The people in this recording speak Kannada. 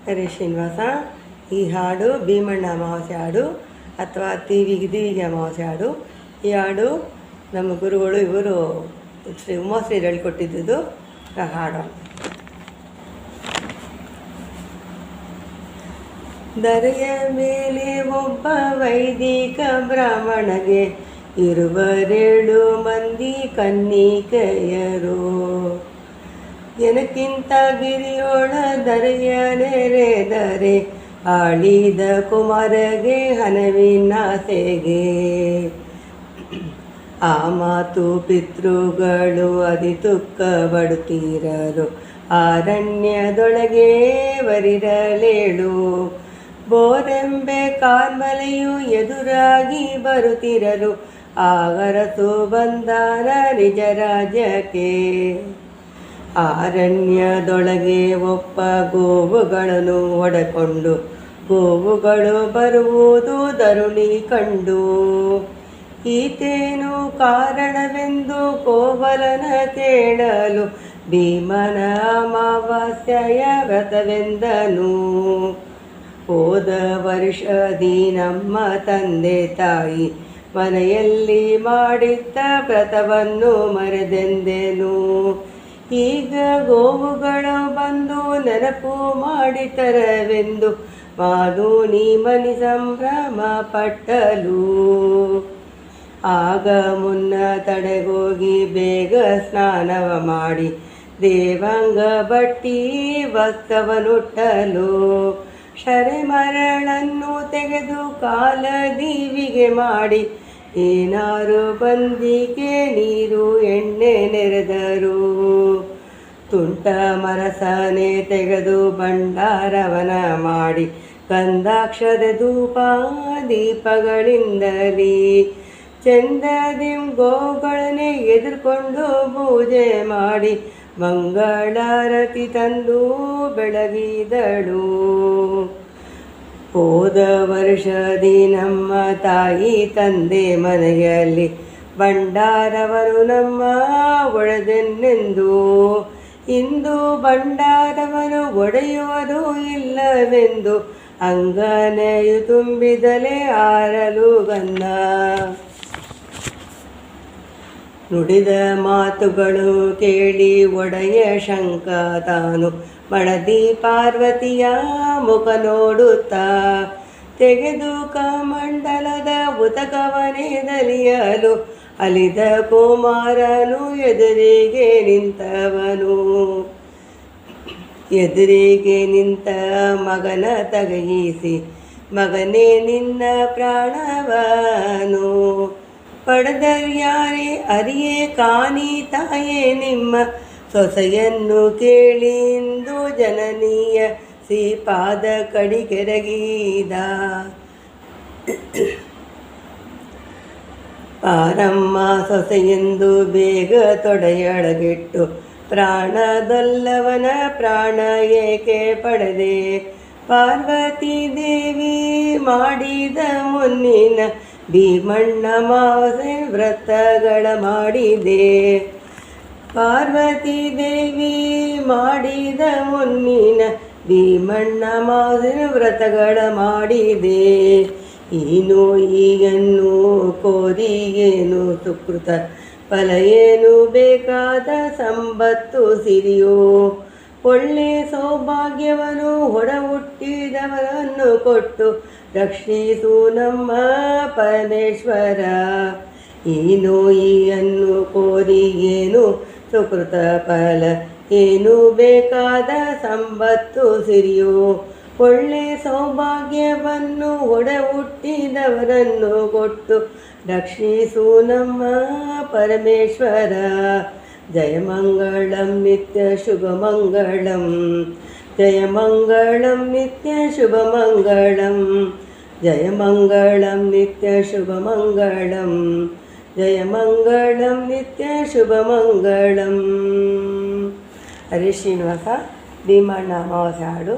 ಹರೇ ಶ್ರೀನಿವಾಸ. ಈ ಹಾಡು ಭೀಮಣ್ಣ ಅಮಾವಾಸ್ಯೆ ಹಾಡು ಅಥವಾ ದೀವಿಗೆ ಅಮಾವಾಸ್ಯೆ ಹಾಡು. ಈ ಹಾಡು ನಮ್ಮ ಗುರುಗಳು ಇವರು ಶ್ರೀ ಉಮಾಶ್ರೀ ಹೇಳಿಕೊಟ್ಟಿದ್ದು ಹಾಡು. ಧರೆಯ ಮೇಲೆ ಒಬ್ಬ ವೈದಿಕ ಬ್ರಾಹ್ಮಣಗೆ ಇರುವರೆರಡು ಮಂದಿ ಕನ್ನಿಕೆಯರು. ಏನಕ್ಕಿಂತ ಗಿರಿಯೋಳ ಧರೆಯ ನೆರೆದರೆ ಆಳಿದ ಕುಮಾರಗೆ ಹನವಿನಾಸೆಗೆ. ಆ ಮಾತು ಪಿತೃಗಳು ಅದಿ ತುಕ್ಕ ಬಡುತ್ತೀರರು ಅರಣ್ಯದೊಳಗೆ ವರಿರಲೇಳು. ಬೋರೆಂಬೆ ಕಾರ್ಮಲೆಯು ಎದುರಾಗಿ ಬರುತ್ತಿರಲು ಆಗರಸು ಬಂದಾನ ನಿಜ ರಾಜ್ಯಕ್ಕೆ. ಅರಣ್ಯದೊಳಗೆ ಒಪ್ಪ ಗೋವುಗಳನ್ನು ಹೊಡೆಕೊಂಡು ಗೋವುಗಳು ಬರುವುದು ಧರುಣಿ ಕಂಡು. ಈತೇನು ಕಾರಣವೆಂದು ಕೋವಲನ ಕೇಳಲು ಭೀಮನ ಅಮಾವಾಸ್ಯೆಯ ವ್ರತವೆಂದನು. ಹೋದ ವರ್ಷದಿ ನಮ್ಮ ತಂದೆ ತಾಯಿ ಮನೆಯಲ್ಲಿ ಮಾಡಿದ್ದ ವ್ರತವನ್ನು ಮರೆದೆಂದೆನು. ಈಗ ಗೋವುಗಳು ಬಂದು ನೆನಪು ಮಾಡಿತರವೆಂದು ಮಾಧುನಿ ಮನಿ ಸಂಭ್ರಮ ಪಟ್ಟಲು. ಆಗ ಮುನ್ನ ತಡೆಗೋಗಿ ಬೇಗ ಸ್ನಾನವ ಮಾಡಿ ದೇವಾಂಗ ಬಟ್ಟಿ ವಸ್ತ್ರವನ್ನುಟ್ಟಲು. ಶರೆ ಮರಳನ್ನು ತೆಗೆದು ಕಾಲ ದೀವಿಗೆ ಮಾಡಿ ಏನಾರು ಬಂದಿಗೆ ನೀರು ಎಣ್ಣೆ ನೆರೆದರು. ತುಂಟ ಮರಸನೆ ತೆಗೆದು ಭಂಡಾರವನ ಮಾಡಿ ಗಂಧಾಕ್ಷರ ಧೂಪ ದೀಪಗಳಿಂದಲೇ ಚಂದದಿ ಗೋಗಳನ್ನೇ ಎದುರ್ಕೊಂಡು ಪೂಜೆ ಮಾಡಿ ಮಂಗಳಾರತಿ ತಂದು ಬೆಳಗಿದಳು. ಹೋದ ವರ್ಷದಿ ನಮ್ಮ ತಾಯಿ ತಂದೆ ಮನೆಯಲ್ಲಿ ಭಂಡಾರವನು ನಮ್ಮ ಒಡೆದೆನೆಂದು. ಇಂದು ಭಂಡಾರವನು ಒಡೆಯುವುದು ಇಲ್ಲವೆಂದು ಅಂಗನೆಯು ತುಂಬಿದಲೇ ಆರಲು ಗನ್ನ. ನುಡಿದ ಮಾತುಗಳು ಕೇಳಿ ಒಡೆಯ ಶಂಕ ತಾನು ಮಡದಿ ಪಾರ್ವತಿಯ ಮುಖ ನೋಡುತ್ತಾ ತೆಗೆದು ಕಮಂಡಲದ ಉತಕವನೇ ದಲಿಯಲು ಅಲಿದ ಕುಮಾರನು ಎದುರಿಗೆ ನಿಂತವನು. ಎದುರಿಗೆ ನಿಂತ ಮಗನ ತಗಯಿಸಿ ಮಗನೇ ನಿನ್ನ ಪ್ರಾಣವನು ಪಡೆದರ್ಯಾರೇ ಅರಿಯೇ ಕಾಣಿ ತಾಯೇ ನಿಮ್ಮ ಸೊಸೆಯನ್ನು ಕೇಳಿ ಇಂದು ಜನನೀಯ ಶ್ರೀಪಾದ ಕಡಿಗೆರಗಿದ. ಪಾರಮ್ಮ ಸೊಸೆಯೆಂದು ಬೇಗ ತೊಡೆಯೊಳಗಿಟ್ಟು ಪ್ರಾಣದಲ್ಲವನ ಪ್ರಾಣ ಏಕೆ ಪಡೆದೆ. ಪಾರ್ವತಿ ದೇವಿ ಮಾಡಿದ ಮುನ್ನಿನ ಭೀಮಣ್ಣ ಅಮಾವಾಸ್ಯೆ ವ್ರತಗಳ ಮಾಡಿದೆ. ಪಾರ್ವತಿ ದೇವಿ ಮಾಡಿದ ಮುನ್ನಿನ ಭೀಮಣ್ಣ ಅಮಾವಾಸ್ಯೆ ವ್ರತಗಳ ಮಾಡಿದೆ. ಏನು ಈಗನ್ನು ಕೋರಿಗೇನು ಸುಕೃತ ಫಲ ಏನು ಬೇಕಾದ ಸಂಪತ್ತು ಸಿರಿಯೋ. ಒಳ್ಳೆ ಸೌಭಾಗ್ಯವನ್ನು ಹೊಡ ಹುಟ್ಟಿದವರನ್ನು ಕೊಟ್ಟು ರಕ್ಷಿಸು ನಮ್ಮ ಪರಮೇಶ್ವರ. ಏನು ಈಯನ್ನು ಕೋರಿ ಏನು ಸುಕೃತ ಫಲ ಏನು ಬೇಕಾದ ಸಂಪತ್ತು ಸಿರಿಯೋ. ಒಳ್ಳೆ ಸೌಭಾಗ್ಯವನ್ನು ಹೊಡ ಹುಟ್ಟಿದವರನ್ನು ಕೊಟ್ಟು ರಕ್ಷಿಸು ನಮ್ಮ ಪರಮೇಶ್ವರ. ಜಯ ಮಂಗಳಂ ನಿತ್ಯ ಶುಭ ಮಂಗಳಂ. ಜಯ ಮಂಗಳಂ ನಿತ್ಯ ಶುಭ ಮಂಗಳಂ. ಜಯ ಮಂಗಳಂ ನಿತ್ಯ ಶುಭ ಮಂಗಳಂ. ಜಯ ಮಂಗಳಂ ನಿತ್ಯ ಶುಭ ಮಂಗಳಂ. ಹರೇ ಶ್ರೀನಿವಾಸ. ಭೀಮಣ್ಣ ಅಮಾವಾಸ್ಯೆ ಹಾಡು.